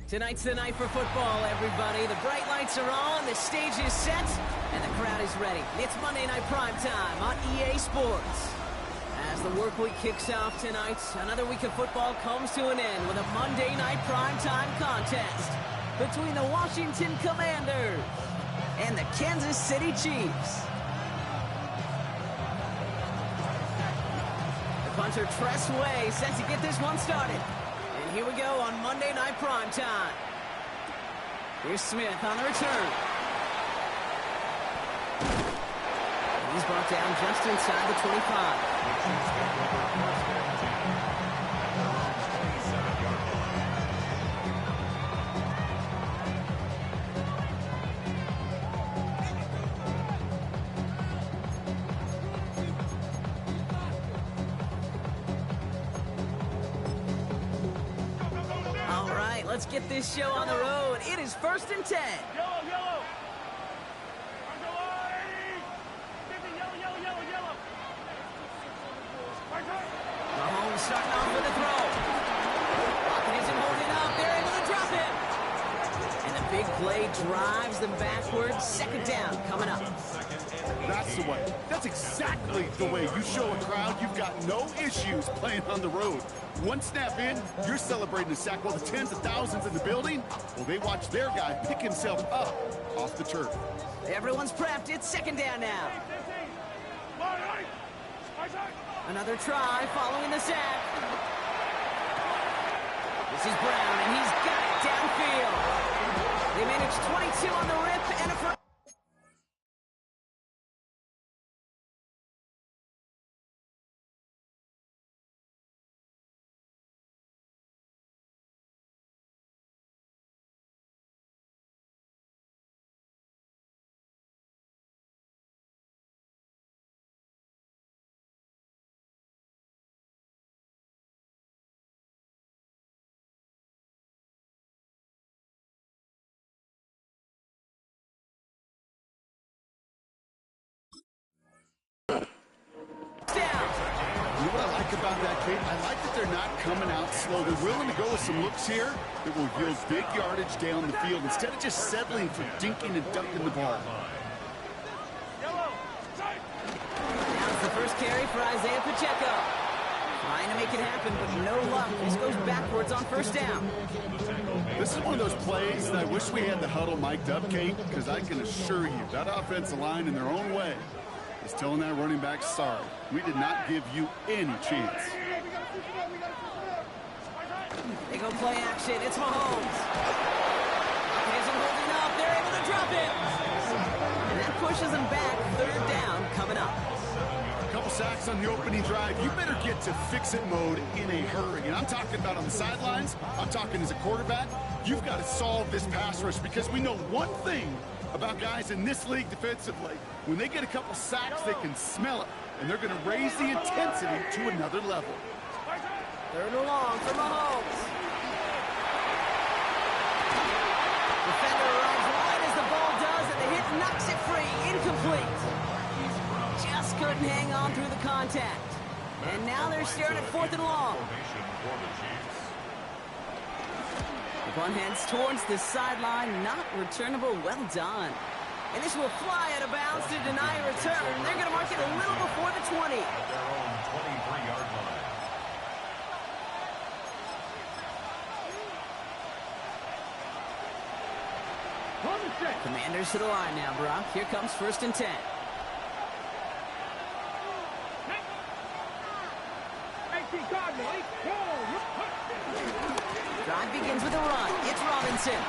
Tonight's the night for football, everybody. The bright lights are on, the stage is set, and the crowd is ready. It's Monday Night Primetime on EA Sports. As the work week kicks off tonight, another week of football comes to an end with a Monday Night Primetime contest between the Washington Commanders and the Kansas City Chiefs. The punter Tress Way set to get this one started. And here we go on Monday Night Primetime. Here's Smith on the return. He's brought down just inside the 25. All right, let's get this show on the road. It is 1st and 10. Yellow. Mahomes starting off with a throw. Lockett isn't holding up. They're able to drop him. And the big play drives them backwards. 2nd down coming up. That's the way. That's exactly the way you show a crowd you've got no issues playing on the road. One snap in, you're celebrating a sack while the tens of thousands in the building, well, they watch their guy pick himself up off the turf. Everyone's prepped. It's 2nd down now. Another try following the sack. This is Brown, and he's got it downfield. They managed 22 on the rip and a first. About that, Kate, I like that they're not coming out slow. They're willing to go with some looks here that will yield big yardage down the field instead of just settling for dinking and dunking the ball. Now's the first carry for Isaiah Pacheco. Trying to make it happen, but no luck. This goes backwards on 1st down. This is one of those plays that I wish we had the huddle mic'd up, Kate, because I can assure you that offensive line in their own way is telling that running back, sorry, we did not give you any chance. They go play action. It's Mahomes. He isn't holding up. They're able to drop it. And that pushes them back. 3rd down coming up. A couple sacks on the opening drive. You better get to fix-it mode in a hurry. And I'm talking about on the sidelines. I'm talking as a quarterback. You've got to solve this pass rush because we know one thing about guys in this league defensively. When they get a couple sacks, they can smell it, and they're going to raise the intensity to another level. 3rd and long for Mahomes. Defender runs wide as the ball does, and the hit knocks it free. Incomplete. Just couldn't hang on through the contact. And now they're staring at 4th and long. The punt heads towards the sideline, not returnable. Well done. And this will fly out of bounds to deny a return. They're going to mark it a little before the 20. Their own 23-yard line. Commanders to the line now, Brock. Here comes 1st and 10. Drive begins with a run. It's Robinson.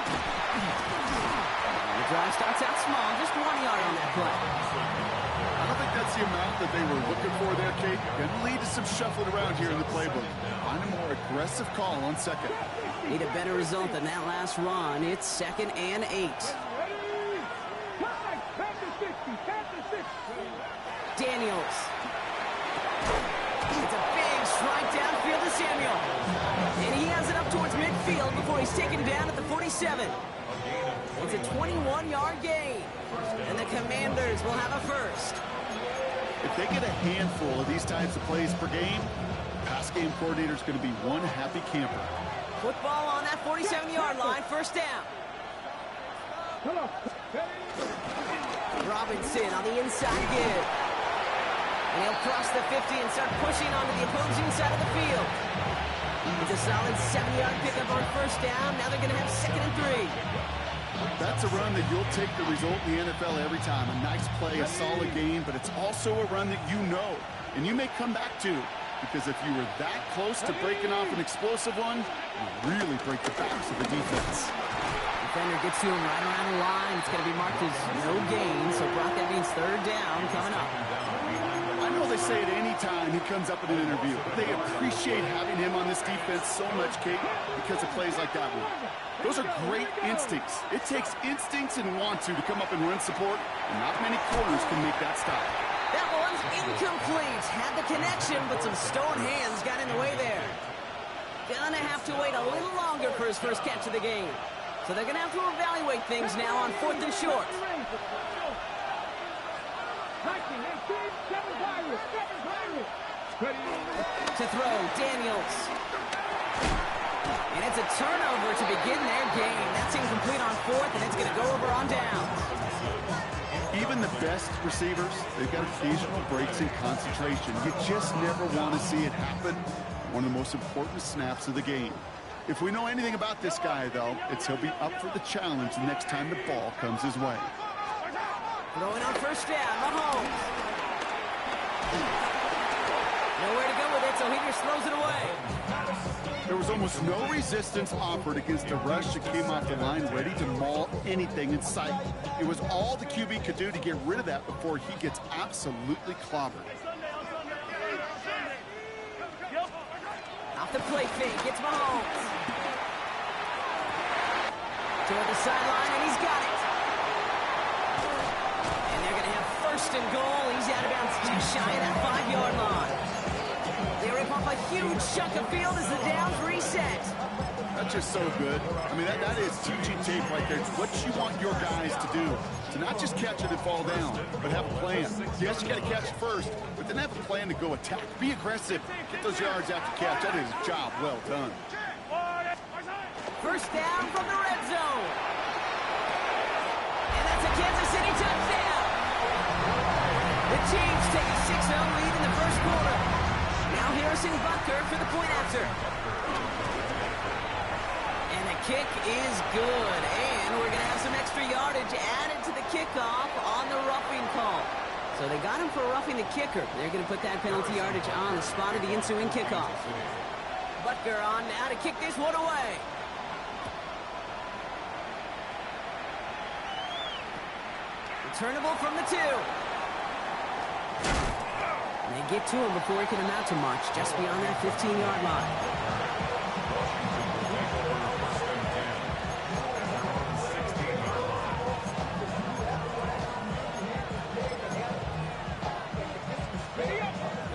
The drive starts out small, just 1 yard on that play. I don't think that's the amount that they were looking for there, Kate. Going to lead to some shuffling around here in the playbook. Find a more aggressive call on 2nd. Need a better result than that last run. It's 2nd and 8. Daniels. It's a big strike downfield to Samuel. And he has it up towards midfield before he's taken down at the 47. It's a 21-yard gain. And the Commanders will have a first. If they get a handful of these types of plays per game, pass game coordinator is going to be one happy camper. Football on that 47-yard line, first down. Robinson on the inside give. And he'll cross the 50 and start pushing onto the opposing side of the field. It's a solid 7-yard pickup on first down. Now they're going to have 2nd and 3. That's a run that you'll take the result in the NFL every time. A nice play, a solid game, but it's also a run that you know and you may come back to, because if you were that close to breaking off an explosive one, you really break the backs of the defense. Defender gets to him right around the line. It's going to be marked as no gain, so Brock, that means 3rd down coming up. I know they say it any time he comes up in an interview, but they appreciate having him on this defense so much, Kate, because of plays like that one. Those are great instincts. It takes instincts and want to come up and run support, and not many corners can make that stop. That one's incomplete. Had the connection, but some stone hands got in the way there. Gonna have to wait a little longer for his first catch of the game. So they're gonna have to evaluate things now on 4th and short. To throw, Daniels. And it's a turnover to begin their game. That's incomplete on 4th, and it's going to go over on downs. Even the best receivers, they've got occasional breaks in concentration. You just never want to see it happen. One of the most important snaps of the game. If we know anything about this guy, though, it's he'll be up for the challenge the next time the ball comes his way. Throwing on first down, Mahomes. Nowhere to go with it, so he just throws it away. There was almost no resistance offered against a rush that came off the line ready to maul anything in sight. It was all the QB could do to get rid of that before he gets absolutely clobbered. Off the play fake, it's Mahomes. Toward the sideline, and he's got it. And they're going to have 1st and goal. He's out of bounds just shy of that 5-yard line. They rip off a huge chunk of field as the downs reset. That's just so good. I mean, that is teaching tape right there. It's what you want your guys to do. To not just catch it and fall down, but have a plan. Yes, you got to catch it first, but then have a plan to go attack. Be aggressive. Get those yards after catch. That is a job well done. First down from the red zone. And that's a Kansas City touchdown. The Chiefs take a 6-0 lead in the first quarter. Now Harrison Butker for the point after. And the kick is good. And we're going to have some extra yardage added to the kickoff on the roughing call. So they got him for roughing the kicker. They're going to put that penalty yardage on the spot of the ensuing kickoff. Butker on now to kick this one away. Returnable from the 2. And they get to him before he can amount to much, just beyond that 15-yard line.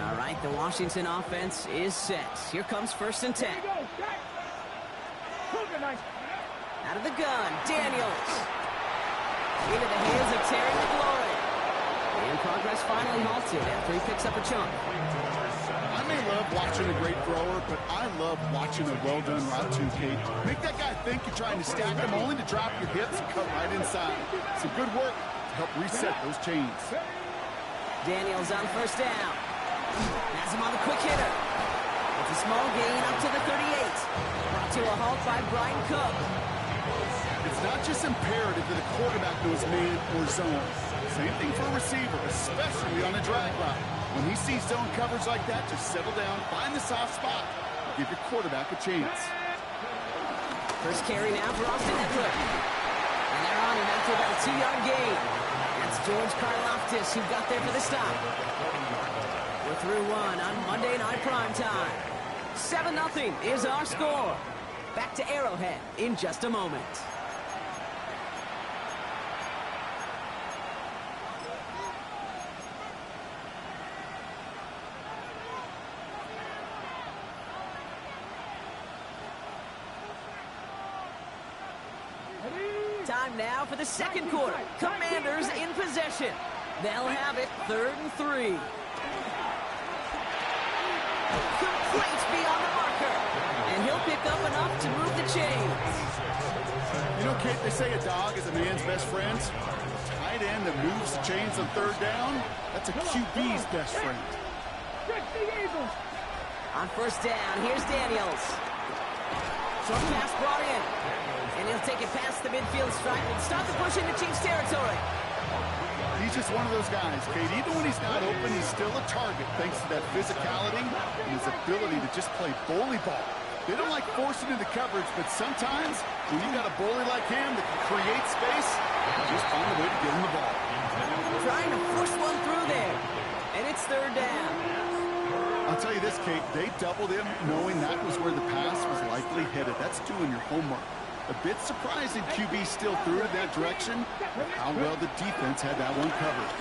All right, the Washington offense is set. Here comes 1st and 10. Out of the gun, Daniels. Into the hands of Terry McLaurin. And progress finally halted after he picks up a chunk. I may love watching a great thrower, but I love watching a well-done route too, Kate. Make that guy think you're trying to stack him only to drop your hips and cut right inside. Some good work to help reset those chains. Daniels on first down. Has him on the quick hitter. It's a small gain up to the 38. Brought to a halt by Brian Cook. It's not just imperative that a quarterback knows man or zone. Same thing for a receiver, especially on a drag route. When he sees zone coverage like that, just settle down, find the soft spot, and give your quarterback a chance. First carry now for Austin Eckler. And they're on him after about a 2-yard gain. That's George Karlaftis who got there for the stop. We're through one on Monday Night Primetime. 7-0 is our score. Back to Arrowhead in just a moment. Time now for the second quarter. Commanders in possession. They'll have it 3rd and 3. Deflates beyond the marker. And he'll pick up enough to move the chains. You know, Kate, they say a dog is a man's best friend. Tight end that moves the chains on third down, that's a QB's best friend. On first down, here's Daniels. Short pass brought in. And he'll take it past the midfield stripe and start the push into Chiefs territory. He's just one of those guys, Kate. Even when he's not open, he's still a target thanks to that physicality and his ability to just play bully ball. They don't like forcing into coverage, but sometimes when you got a bully like him that can create space, just find a way to get him the ball. Trying to force one through there. And it's third down. I'll tell you this, Kate, they doubled him knowing that was where the pass was likely headed. That's doing your homework. A bit surprising QB still threw it that direction, but how well the defense had that one covered.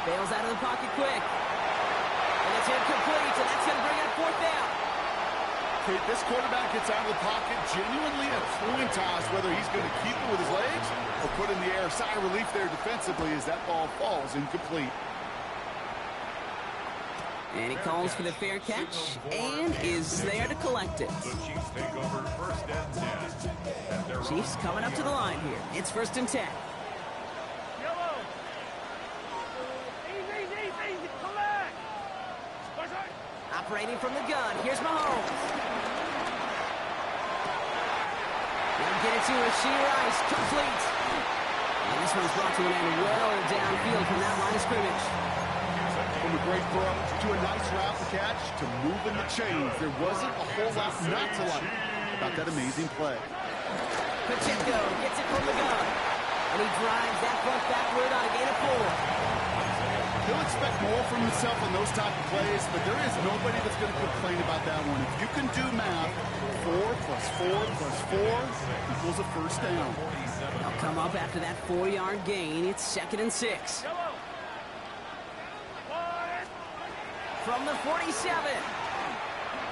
Bails out of the pocket quick. And it's incomplete, and that's going to bring up fourth down. Kate, this quarterback gets out of the pocket, genuinely a coin toss whether he's going to keep it with his legs or put in the air. Sigh of relief there defensively as that ball falls incomplete. And he calls for the fair catch and is there to collect it. The Chiefs take over first and 10. Chiefs coming up to the line here. It's first and 10. Yellow. Easy, collect. Operating from the gun. Here's Mahomes. They'll get it to Rashee Rice. Complete. And this one's brought to an end well downfield from that line of scrimmage. From a great throw to a nice route to catch to moving the chains. There wasn't a whole lot not to like about that amazing play. Pacheco gets it from the gun. And he drives that front backward on a gain of 4. He'll expect more from himself on those type of plays, but there is nobody that's going to complain about that one. If you can do math, 4 plus 4 plus 4 equals a first down. They'll come up after that 4-yard gain. It's second and 6. From the 47.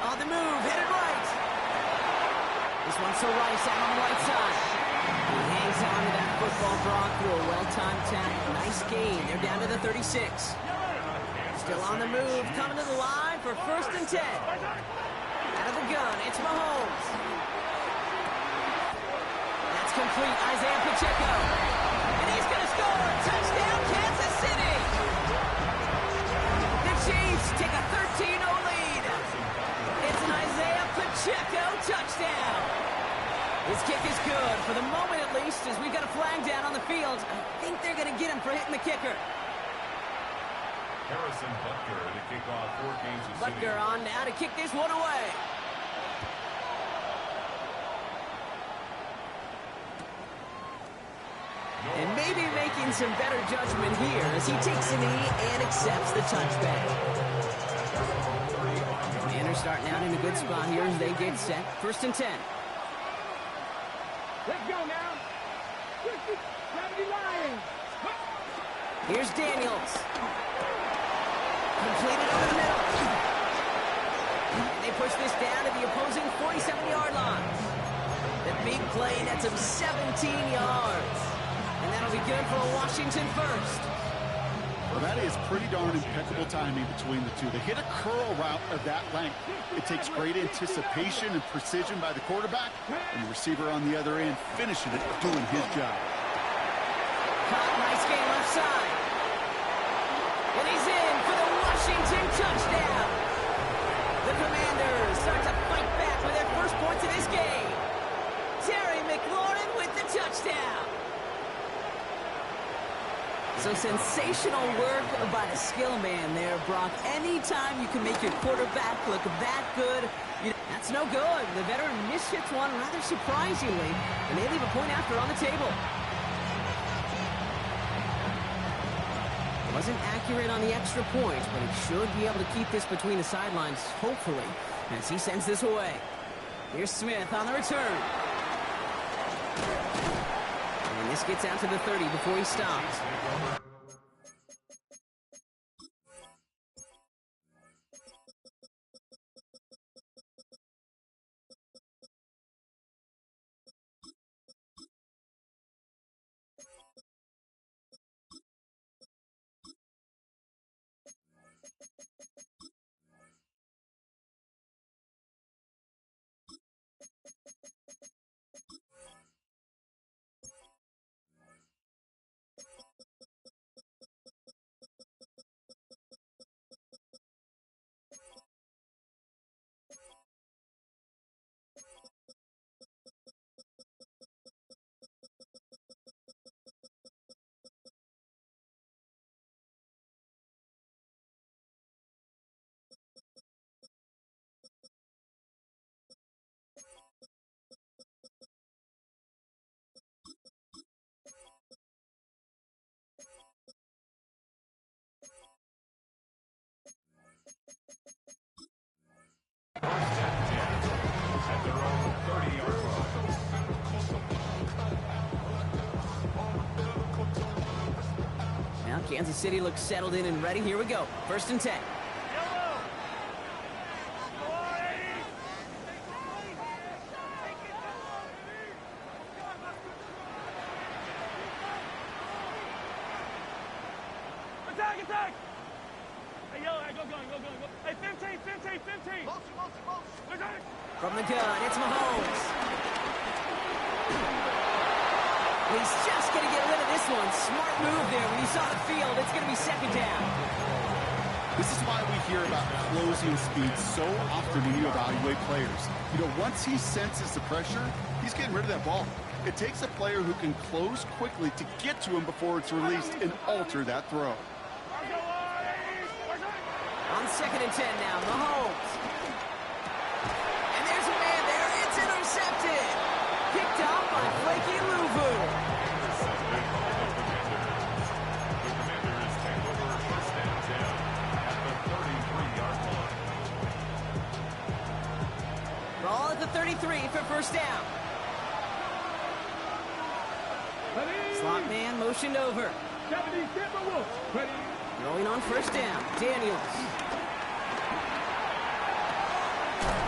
On the move, headed right. This one's to Rice out on the right side. He hangs on to that football draw through a well-timed tackle. Nice gain. They're down to the 36. Still on the move, coming to the line for first and 10. Out of the gun, it's Mahomes. That's complete, Isaiah Pacheco. And he's going to score. Touchdown, Kansas City. The Chiefs take a 13-0 lead. It's an Isaiah Pacheco touchdown. His kick is good, for the moment at least, as we've got a flag down on the field. I think they're going to get him for hitting the kicker. Harrison Butker to kick off for Kansas City. Butker on now to kick this one away. And maybe making some better judgment here as he takes a knee and accepts the touchback. Commanders starting out in a good spot here as they get set. First and 10. Let's go now. Here's Daniels. Completed over the middle. And they push this down to the opposing 47-yard line. The big play nets him 17 yards. And that'll be good for a Washington first. Well, that is pretty darn impeccable timing between the two. They hit a curl route of that length. It takes great anticipation and precision by the quarterback, and the receiver on the other end finishing it, doing his job. Caught, nice game left side. And he's in for the Washington touchdown. The Commanders start to fight back with their first points of this game. Terry McLaurin with the touchdown. So sensational work by the skill man there, Brock. Anytime you can make your quarterback look that good, that's no good. The veteran mishits one rather surprisingly, and they leave a point after on the table. Wasn't accurate on the extra point, but he should be able to keep this between the sidelines, hopefully, as he sends this away. Here's Smith on the return. And this gets out to the 30 before he stops. Kansas City looks settled in and ready. Here we go. 1st and 10. Attack! Hey, yo, go. Hey, 15. From the gun, it's Mahomes. He's just going to get rid of this one. Smart move there. When you saw the field, it's going to be 2nd down. This is why we hear about closing speed so often when you evaluate players. You know, once he senses the pressure, he's getting rid of that ball. It takes a player who can close quickly to get to him before it's released and alter that throw. On 2nd and 10 now, Mahomes. And there's a man there. It's intercepted. Picked off by Flaky Louvu. Ball at the 33 for 1st down. Slot man motioned over. Going on 1st down. Daniels.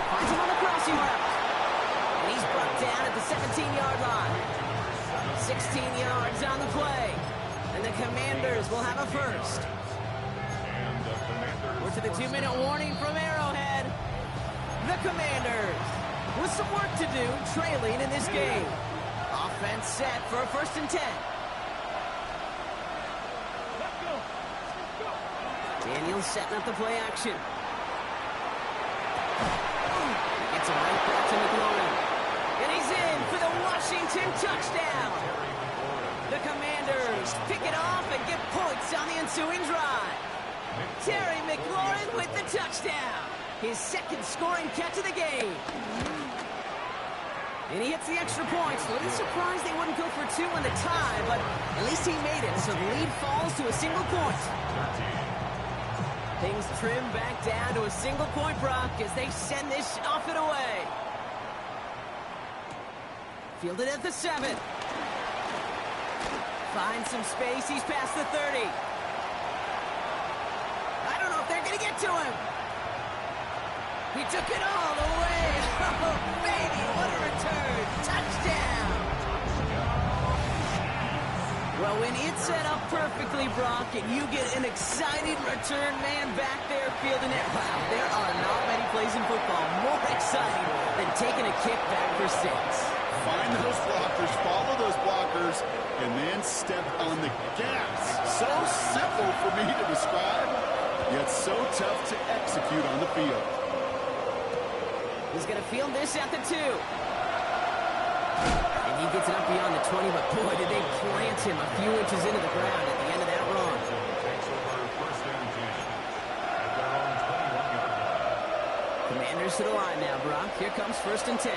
Finds him on the crossing route. And he's brought down at the 17-yard line. 16 yards on the play. And the Commanders will have a 1st. We're to the 2-minute warning from Arrowhead. The Commanders with some work to do, trailing in this game. Offense set for a 1st and 10. Daniels setting up the play action. Gets it right back to McLaurin. And he's in for the Washington touchdown. The Commanders pick it off and get points on the ensuing drive. Terry McLaurin with the touchdown. His 2nd scoring catch of the game. And he hits the extra points. A little surprised they wouldn't go for 2 in the tie, but at least he made it, so the lead falls to a single point. Things trim back down to a single point, Brock, as they send this off and away. Fielded at the 7. Finds some space. He's past the 30. I don't know if they're going to get to him. He took it all the way. Oh, baby, what a return. Touchdown. Well, when it's set up perfectly, Brock, and you get an exciting return man back there fielding it, wow, there are not many plays in football more exciting than taking a kick back for 6. Find those blockers, follow those blockers, and then step on the gas. So simple for me to describe, yet so tough to execute on the field. He's going to field this at the 2. And he gets it up beyond the 20, but boy, did they plant him a few inches into the ground at the end of that run. Commanders to the line now, Brock. Here comes 1st and 10.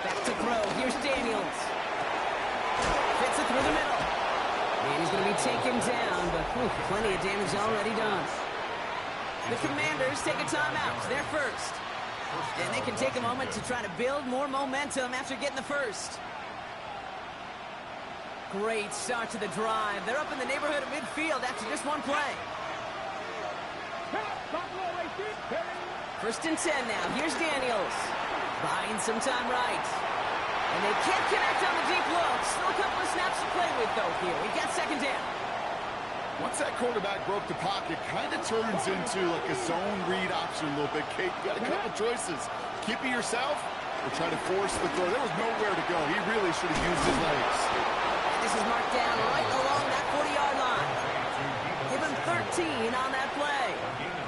Back to throw. Here's Daniels. Fits it through the middle. And he's going to be taken down, but plenty of damage already done. The Commanders take a timeout. They're 1st. And they can take a moment to try to build more momentum after getting the 1st. Great start to the drive. They're up in the neighborhood of midfield after just one play. 1st and 10 now. Here's Daniels. Buying some time right. And they can't connect on the deep look. Still a couple of snaps to play with, though, here. We got 2nd down. Once that quarterback broke the pocket, kind of turns into like a zone read option a little bit. Kate, you got a couple choices. Keep it yourself or try to force the throw. There was nowhere to go. He really should have used his legs. And this is marked down right along that 40-yard line. Give him 13 on that play.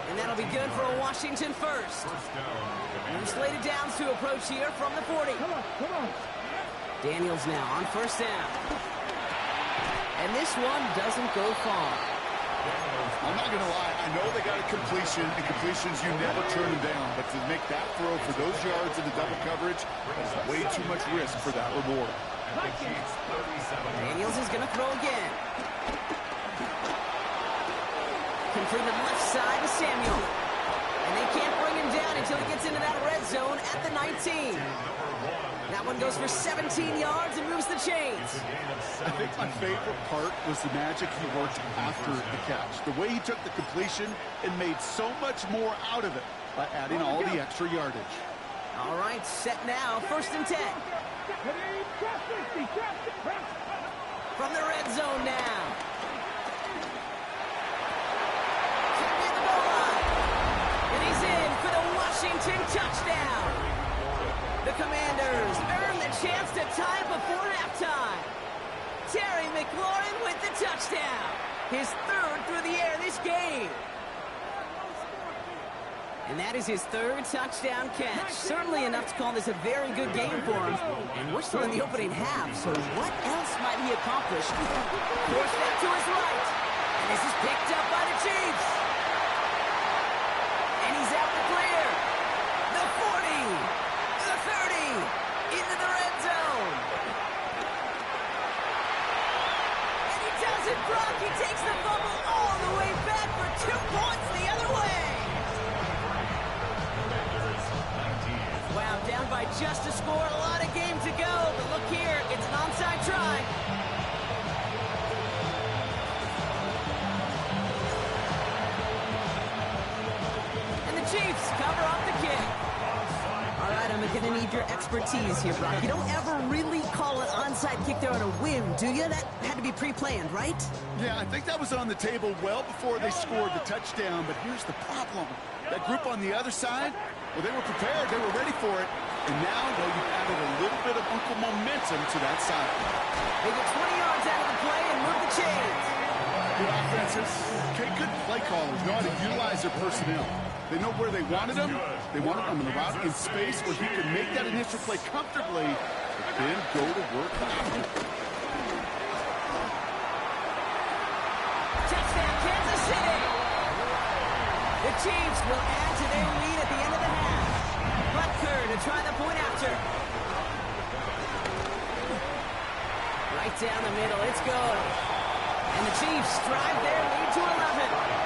And that'll be good for a Washington 1st. New slated downs to approach here from the 40. Come on. Daniels now on 1st down. And this one doesn't go far. I'm not going to lie. I know they got a completion, and completions, you never turn them down. But to make that throw for those yards into double coverage, is way too much risk for that reward. Daniels is going to throw again. Completed left side to Samuel. And they can't bring him down until he gets into that red zone at the 19. That one goes for 17 yards and moves the chains. I think my favorite part was the magic he worked after the catch. The way he took the completion and made so much more out of it by adding all the extra yardage. All right, set now, 1st and 10. From the red zone now. Near the goal line. And he's in for the Washington touchdown. The Commanders earn the chance to tie before halftime. Terry McLaurin with the touchdown. His 3rd through the air this game. And that is his 3rd touchdown catch. Certainly enough to call this a very good game for him. And we're still in the opening half, so what else might he accomplish? Forced out to his right. And this is picked up by the Chiefs. And he's out the clear. The 40. The 30. Into the red zone. And he does it, Brock. He takes the fumble all the way back for 2 points the other way. Wow, down by just a score, a lot of game to go, but look here, it's an onside try. And the Chiefs cover off the kick. All right, I'm going to need your expertise here, Brock. You don't ever really call an onside kick there on a whim, do you? That had to be pre-planned, right? Yeah, I think that was on the table well before they scored the touchdown, but here's the problem. That group on the other side, well, they were prepared, they were ready for it, and now, well, you've added a little bit of Uncle momentum to that side. They get 20 yards out of the play and move the chains. Good offenses, okay, good play callers know how to utilize their personnel. They know where they wanted them. They wanted them in the route in space where he could make that initial play comfortably, but then go to work after. Touchdown, Kansas City! The Chiefs will add to their lead at the end of the half. Butker to try the point after. Right down the middle, it's good. And the Chiefs drive their lead to 11.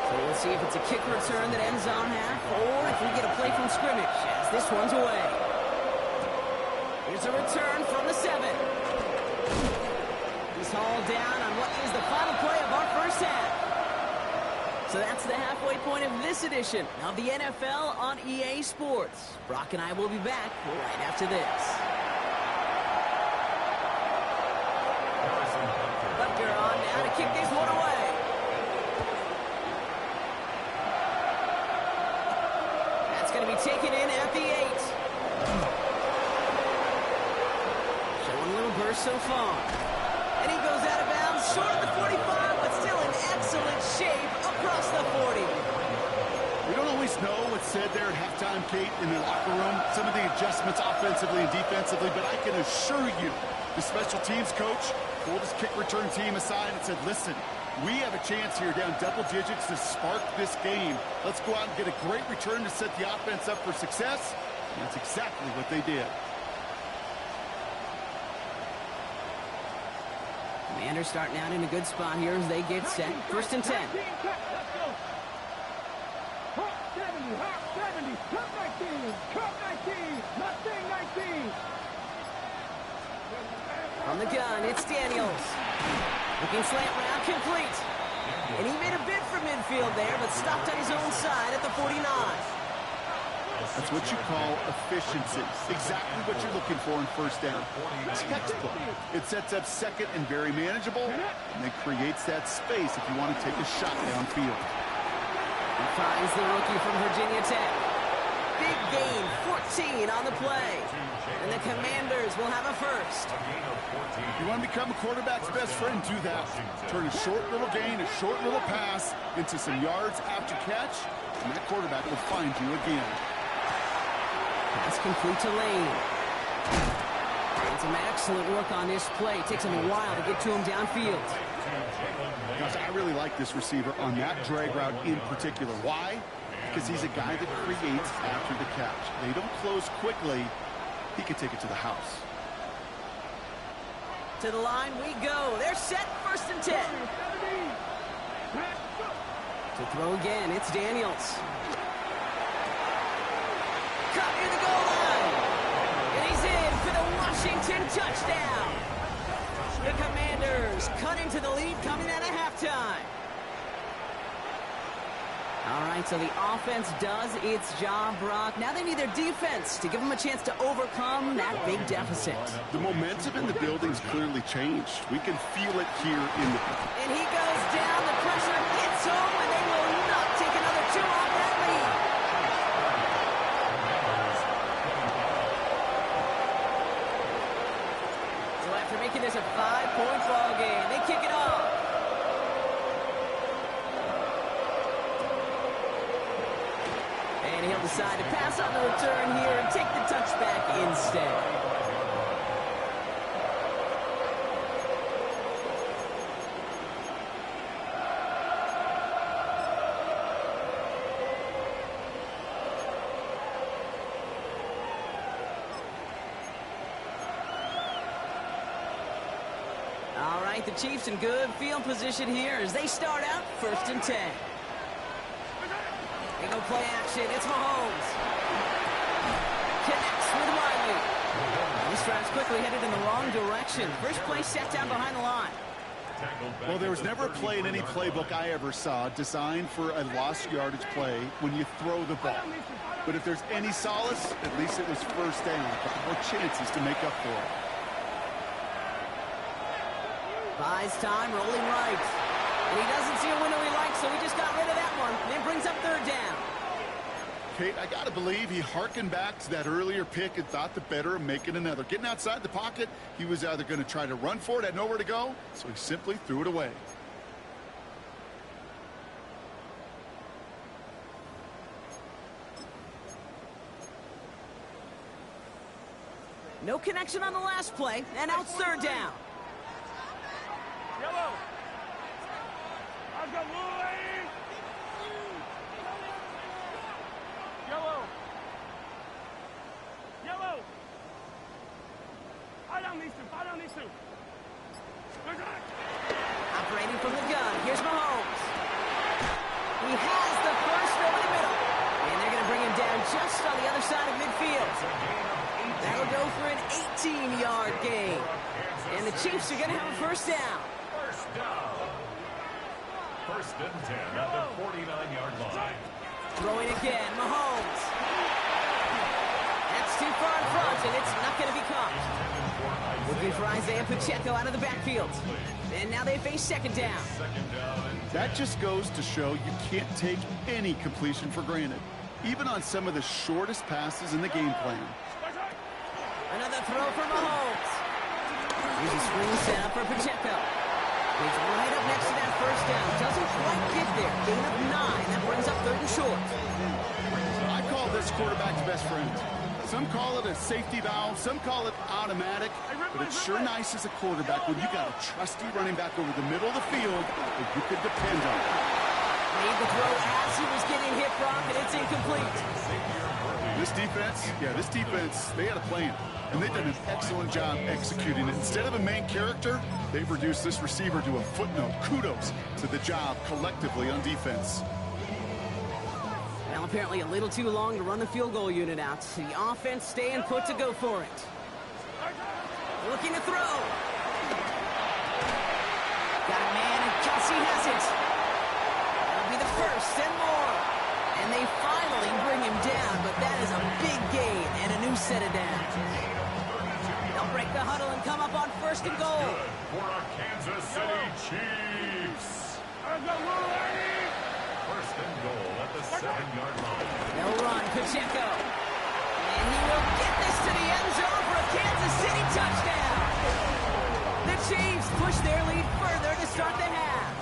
So we'll see if it's a kick return that ends on half, or if we get a play from scrimmage, as this one's away. Here's a return from the 7. He's hauled down on what is the final play of our first half. So that's the halfway point of this edition of the NFL on EA Sports. Brock and I will be back right after this. Butker on now to kick this one away. That's going to be taken in at the 8. Showing a little burst so far. And he goes out of bounds, short of the 45, but still in excellent shape across the 40. We don't always know what's said there at halftime, Kate, in the locker room. Some of the adjustments offensively and defensively, but I can assure you, the special teams coach pulled his kick return team aside and said, listen, we have a chance here down double digits to spark this game. Let's go out and get a great return to set the offense up for success. And that's exactly what they did. Commanders starting out in a good spot here as they get set. 1st and 10. Let's go. Hop 70, hop 70, cut 19, cut 19, nothing 19. From the gun, it's Daniels. Looking slant route, complete. And he made a bid for midfield there, but stopped on his own side at the 49. That's what you call efficiency. Exactly what you're looking for in first down. Textbook. It sets up second and very manageable, and it creates that space if you want to take a shot downfield. He finds the rookie from Virginia Tech. Big gain, 14 on the play. And the Commanders will have a first. If you want to become a quarterback's best friend, do that. Turn a short little gain, a short little pass into some yards after catch, and that quarterback will find you again. Pass complete to Lane. And some excellent work on this play. It takes him a while to get to him downfield. Gosh, I really like this receiver on that drag route in particular. Why? Because he's a guy that creates after the catch. They don't close quickly. He can take it to the house. To the line we go. They're set, 1st and 10. Throw again, it's Daniels. Caught near the goal line. And he's in for the Washington touchdown. The Commanders cut into the lead coming out of halftime. All right, so the offense does its job, Brock. Now they need their defense to give them a chance to overcome that big deficit. The momentum in the building's clearly changed. We can feel it here in the... And he goes down, the pressure hits home, and they will not take another two off that lead. So after making this a 5-point ball game, they kick it off. And he'll decide to pass on the return here and take the touchback instead. All right, the Chiefs in good field position here as they start out 1st and 10. They go play action. It's Mahomes. Connects with Riley. This drive's quickly headed in the wrong direction. First play set down behind the line. Well, there was never a play in any playbook I ever saw designed for a lost yardage play when you throw the ball. But if there's any solace, at least it was first down. More chances to make up for it. Buys time, rolling right. And he doesn't see a window he likes, so he just got rid of that one. And it brings up 3rd down. Kate, I got to believe he harkened back to that earlier pick and thought the better of making another. Getting outside the pocket, he was either going to try to run for it, had nowhere to go, so he simply threw it away. No connection on the last play, and now it's 3rd down. Yellow. I got Louis. Yellow. Yellow. I don't need to. Operating from the gun, here's Mahomes. He has the first over the middle. And they're going to bring him down just on the other side of midfield. That'll go for an 18-yard gain. And the Chiefs are going to have a 1st down. First down. 1st and 10 at the 49-yard line. Throwing again, Mahomes. That's too far in front, and it's not going to be caught. Looking for Isaiah Pacheco out of the backfield. And now they face 2nd down. That just goes to show you can't take any completion for granted, even on some of the shortest passes in the game plan. Another throw for Mahomes. Here's a screen set up for Pacheco. He's right up next to that 1st down. Doesn't quite get there. Gain of 9. That brings up 3rd and short. I call this quarterback's best friend. Some call it a safety valve. Some call it automatic. But it's sure nice as a quarterback when you got a trusty running back over the middle of the field that you could depend on. Made the throw as he was getting hit, Brock, and it's incomplete. This defense, they had a plan. And they've done an excellent job executing it. Instead of a main character, they've reduced this receiver to a footnote. Kudos to the job collectively on defense. Well, apparently a little too long to run the field goal unit out. The offense staying put to go for it. Looking to throw. Got a man, and Kelsey has it. That'll be the 1st and more. And they finally bring him down, but that is a big gain and a new set of downs. They'll break the huddle and come up on 1st and goal. For our Kansas City Chiefs. 1st and goal at the 7-yard line. No run, Pacheco. And he will get this to the end zone for a Kansas City touchdown. The Chiefs push their lead further to start the half.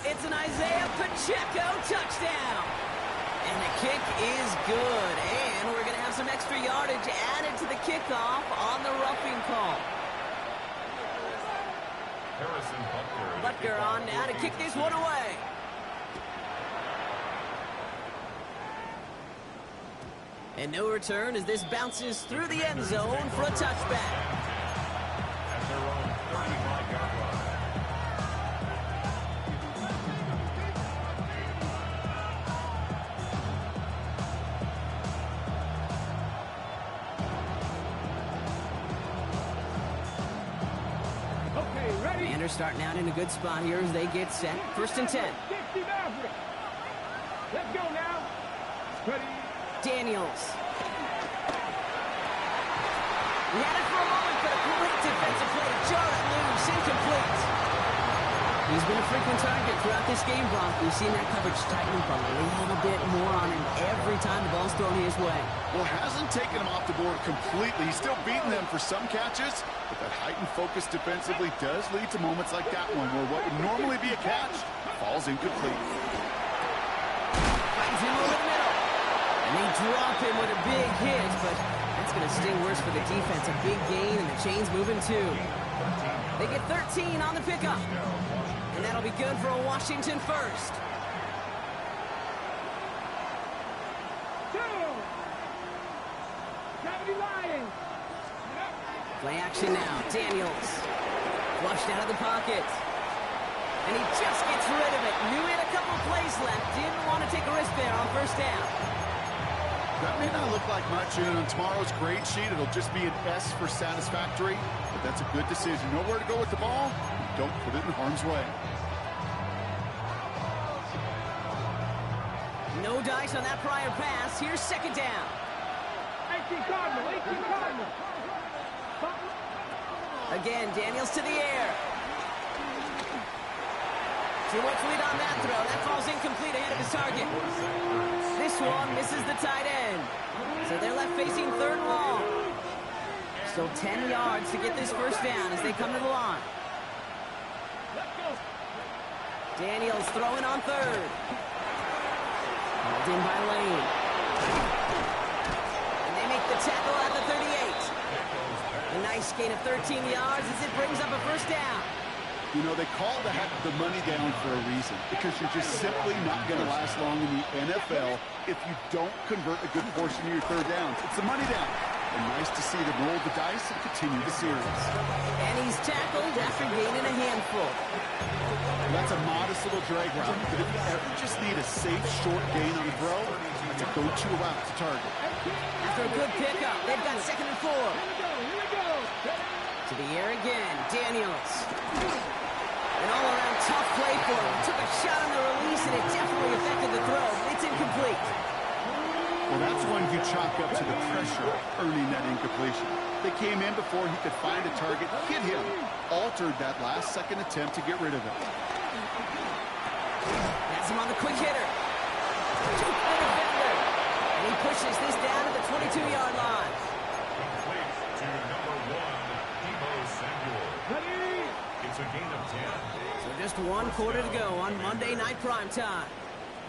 It's an Isaiah Pacheco touchdown. And the kick is good. And we're going to have some extra yardage added to the kickoff on the roughing call. Harrison Butker on now to kick this one away. And no return as this bounces through the end zone for a touchback. At their own 35-yard line. Commanders starting out in a good spot here as they get set. 1st and 10. 60 Maverick. Let's go now. Ready. Daniels. He had it for a moment, but a great defensive play. Jarrett loose, incomplete. He's been a frequent target throughout this game, Brock. We've seen that coverage tighten up a little bit more on him every time the ball's thrown his way. Well, hasn't taken him off the board completely. He's still beating them for some catches, but that heightened focus defensively does lead to moments like that one where what would normally be a catch falls incomplete. Finds him over the middle. And they drop him with a big hit, but that's going to sting worse for the defense. A big gain, and the chain's moving too. They get 13 on the pickup. And that'll be good for a Washington first. 2. 70 Lions. Play action now. Daniels. Flushed out of the pocket. And he just gets rid of it. Knew he had a couple plays left. Didn't want to take a risk there on 1st down. That may not look like much, and on tomorrow's grade sheet, it'll just be an S for satisfactory, but that's a good decision. Know where to go with the ball, don't put it in harm's way. No dice on that prior pass. Here's 2nd down. 18 Cardinal, 18 Cardinal. Again, Daniels to the air. Too much lead on that throw. That falls incomplete ahead of his target. This one misses the tight end. So they're left facing 3rd and long. Still 10 yards to get this 1st down as they come to the line. Daniels throwing on 3rd. Held in by Lane. And they make the tackle at the 38. A nice gain of 13 yards as it brings up a 1st down. You know, they call the money down for a reason, because you're just simply not going to last long in the NFL if you don't convert a good portion of your 3rd downs. It's the money down. And nice to see them roll the dice and continue the series. And he's tackled after gaining a handful. That's a modest little drag route, but if you ever just need a safe, short gain on the throw, that's a go-to route to target. After a good pickup, they've got 2nd and 4. Here we go. To the air again, Daniels. An all-around tough play for him. Took a shot on the release, and it definitely affected the throw. It's incomplete. Well, that's one you chalk up to the pressure earning that incompletion. They came in before he could find a target, hit him, altered that last-second attempt to get rid of it. Has him on the quick hitter. Juke the defender. And he pushes this down to the 22-yard line. Complete to number 1, Deebo Samuel. Ready. It's a gain of 10. So just 1 quarter to go on Monday Night Primetime.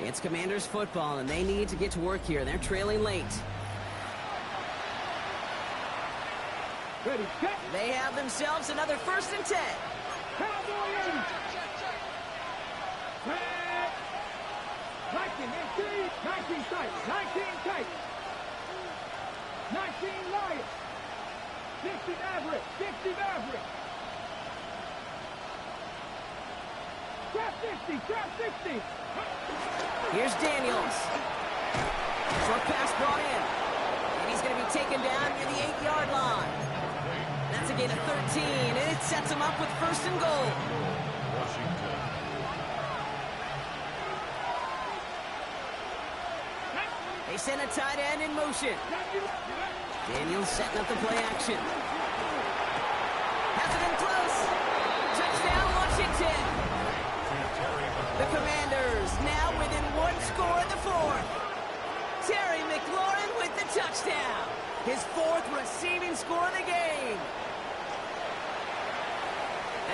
It's Commanders football, and they need to get to work here. They're trailing late. Ready, set. They have themselves another 1st and 10. Cowboys. Set. 19, 19 tight, 19 tight. 19 Lions. 60 Maverick, 60 Maverick. Trap 60, trap 60. Here's Daniels. Short pass brought in. And he's going to be taken down near the 8-yard line. That's a gain of 13, and it sets him up with 1st and goal. Washington. They send a tight end in motion. Daniels setting up the play action. Has it in close. Touchdown, Washington. The Commanders now within 1 score in the 4th. Terry McLaurin with the touchdown. His 4th receiving score of the game.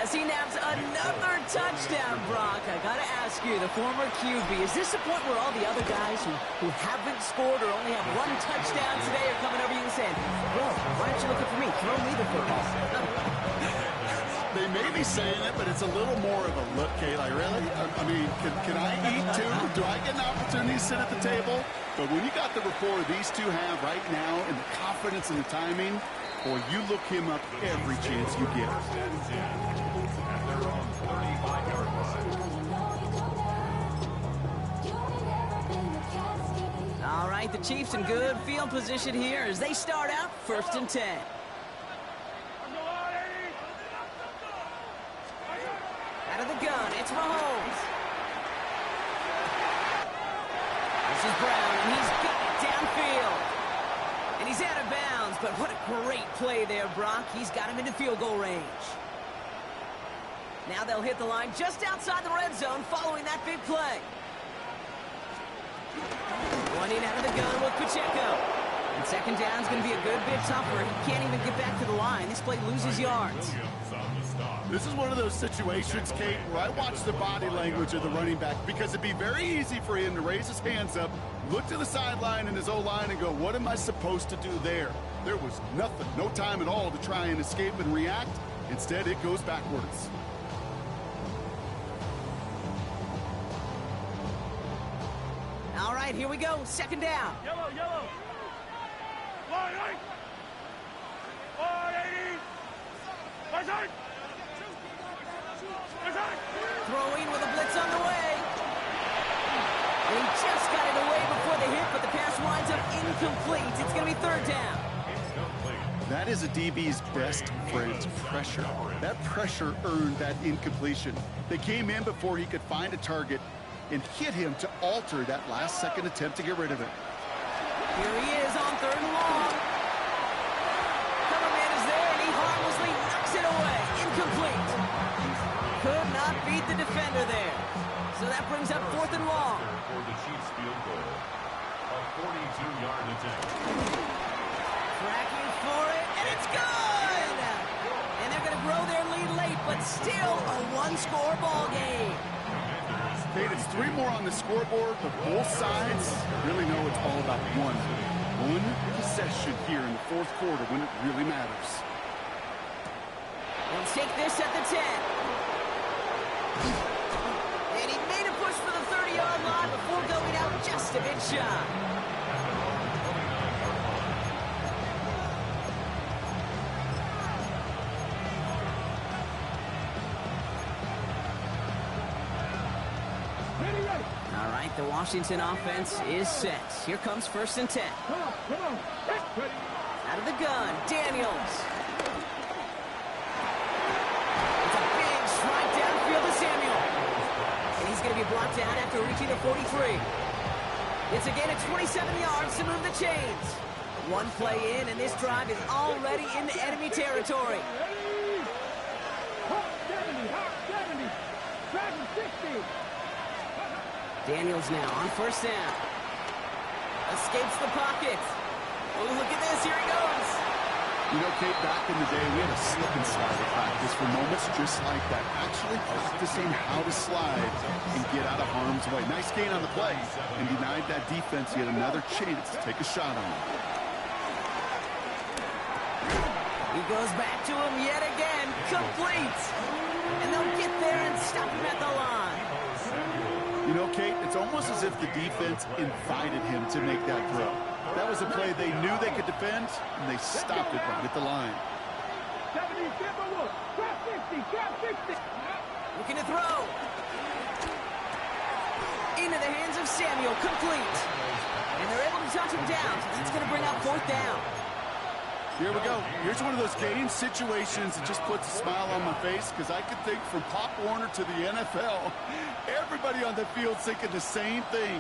As he nabs another touchdown, Brock, I gotta ask you, the former QB, is this the point where all the other guys who haven't scored or only have 1 touchdown today are coming over you and saying, bro, why aren't you looking for me? Throw me the football. They may be saying it, but it's a little more of a look, Kay. Like, really? I mean, can I eat too? Do I get an opportunity to sit at the table? But when you got the rapport these two have right now and the confidence and the timing, boy, you look him up every chance you get. At their own 35-yard line. All right, the Chiefs in good field position here as they start out 1st and 10. It's Mahomes. This is Brown, and he's got it downfield. And he's out of bounds, but what a great play there, Brock. He's got him into field goal range. Now they'll hit the line just outside the red zone following that big play. Running out of the gun with Pacheco. And second down's going to be a good bit tougher. He can't even get back to the line. This play loses yards. This is one of those situations, Kate, where I watch the body language of the running back because it'd be very easy for him to raise his hands up, look to the sideline and his O-line and go, what am I supposed to do there? There was nothing, no time at all to try and escape and react. Instead, it goes backwards. All right, here we go. Second down. Yellow, yellow. 180. 180. Throwing with a blitz on the way. And he just got it away before the hit, but the pass winds up incomplete. It's going to be third down. That is a DB's best friend, pressure. That pressure earned that incompletion. They came in before he could find a target and hit him to alter that last-second attempt to get rid of it. Here he is on third and long. Coverman is there, and he harmlessly knocks it away. Incomplete. Could not beat the defender there. So that brings up fourth and long. For the Chiefs field goal, a 42-yard attempt. Tracking for it, and it's good! And they're going to grow their lead late, but still a one-score ball game. Kate, it's 3 more on the scoreboard, but both sides really know it's all about one possession here in the fourth quarter when it really matters. They'll take this at the 10. And he made a push for the 30-yard line before going out just a bit shy. All right, the Washington offense is set. Here comes first and 10. Come on. Ready. Out of the gun, Daniels. It's a big strike downfield to Samuel. And he's going to be brought down after reaching the 43. It's a gain of 27 yards to move the chains. One play in, and this drive is already into enemy territory. Ready. Hawk 70. Dragon 60. Daniels now on first down. Escapes the pocket. Oh, look at this. Here he goes. You know, Kate, back in the day, we had a slip and slide at practice for moments just like that. Actually practicing how to slide and get out of harm's way. Nice gain on the play and denied that defense yet another chance to take a shot on him. He goes back to him yet again. Complete. And they'll get there and stop him at the line. You know, Kate, it's almost as if the defense invited him to make that throw. That was a play they knew they could defend, and they stopped it right at the line. 70, trap 50. Looking to throw. Into the hands of Samuel. Complete. And they're able to touch him down. So that's going to bring up fourth down. Here we go. Here's one of those game situations that just puts a smile on my face because I could think from Pop Warner to the NFL, everybody on the field thinking the same thing.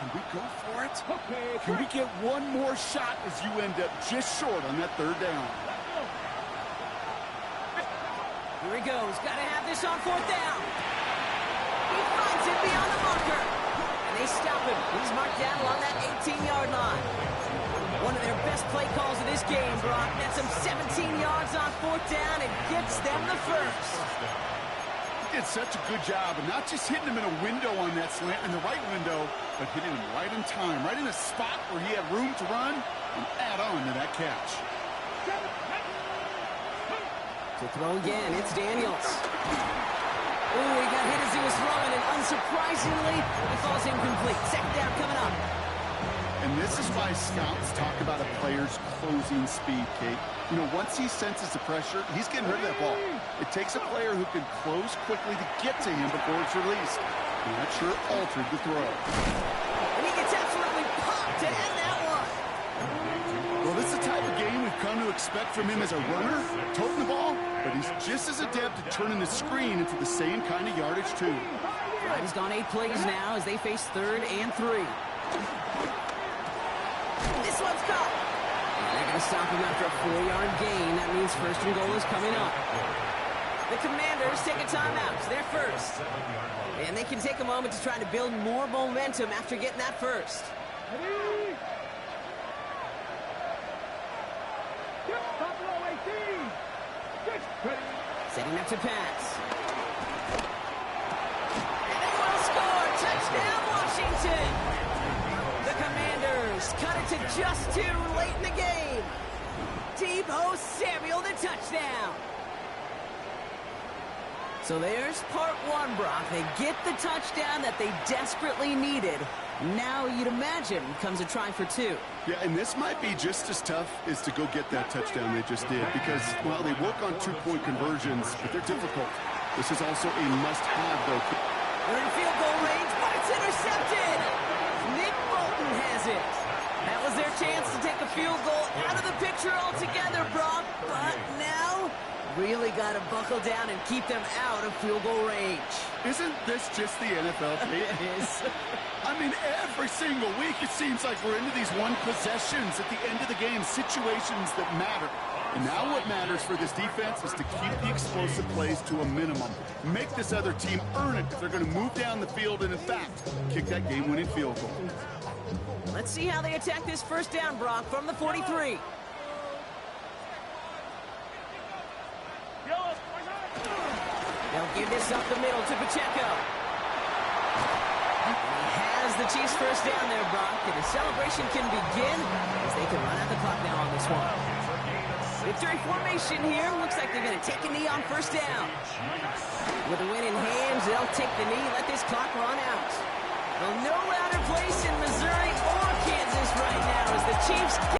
Can we go for it? Okay. Can we get one more shot as you end up just short on that third down? Here he goes. Got to have this on fourth down. He finds it beyond the marker. And they stop him. He's marked down along that 18-yard line. One of their best play calls of this game, Brock. That's him 17 yards on fourth down and gets them the first. He did such a good job of not just hitting him in a window on that slant, in the right window, but hitting him right in time, right in a spot where he had room to run and add on to that catch. To throw again, it's Daniels. Ooh, he got hit as he was throwing, and unsurprisingly, he falls incomplete. Second down coming up. And this is why scouts talk about a player's closing speed, Kate. You know, once he senses the pressure, he's getting rid of that ball. It takes a player who can close quickly to get to him before it's released. And that sure altered the throw. And he gets absolutely popped to end that one. Well, this is the type of game we've come to expect from him as a runner, toting the ball, but he's just as adept at turning the screen into the same kind of yardage, too. He's gone 8 plays now as they face 3rd and 3. This one's caught. And they're going to stop him after a 4-yard gain. That means 1st and goal is coming up. The Commanders take a timeout. They're first. And they can take a moment to try to build more momentum after getting that first. Ready? Yep, Buffalo 18. Good. Setting up to pass. And they will score. Touchdown, Washington. The Commanders cut it to just 2 late in the game. Deebo Samuel, the touchdown. So there's part 1, Brock. They get the touchdown that they desperately needed. Now, you'd imagine, comes a try for 2. Yeah, and this might be just as tough as to go get that touchdown they just did because, well, they work on 2-point conversions, but they're difficult. This is also a must-have, though. They're in field goal range, but it's intercepted. Nick Bolton has it. That was their chance to take a field goal out of the picture altogether, Brock. But now, really got to buckle down and keep them out of field goal range. Isn't this just the NFL? It is. I mean, every single week it seems like we're into these one possessions at the end of the game, situations that matter. And now what matters for this defense is to keep the explosive plays to a minimum. Make this other team earn it if they're going to move down the field and, in fact, kick that game-winning field goal. Let's see how they attack this first down, Brock, from the 43. They'll give this up the middle to Pacheco. And he has the Chiefs first down there, Brock, and the celebration can begin as they can run out the clock now on this one. Victory formation here. Looks like they're going to take a knee on first down. With the win in hands, they'll take the knee, let this clock run out. Well, no louder place in Missouri or Kansas right now as the Chiefs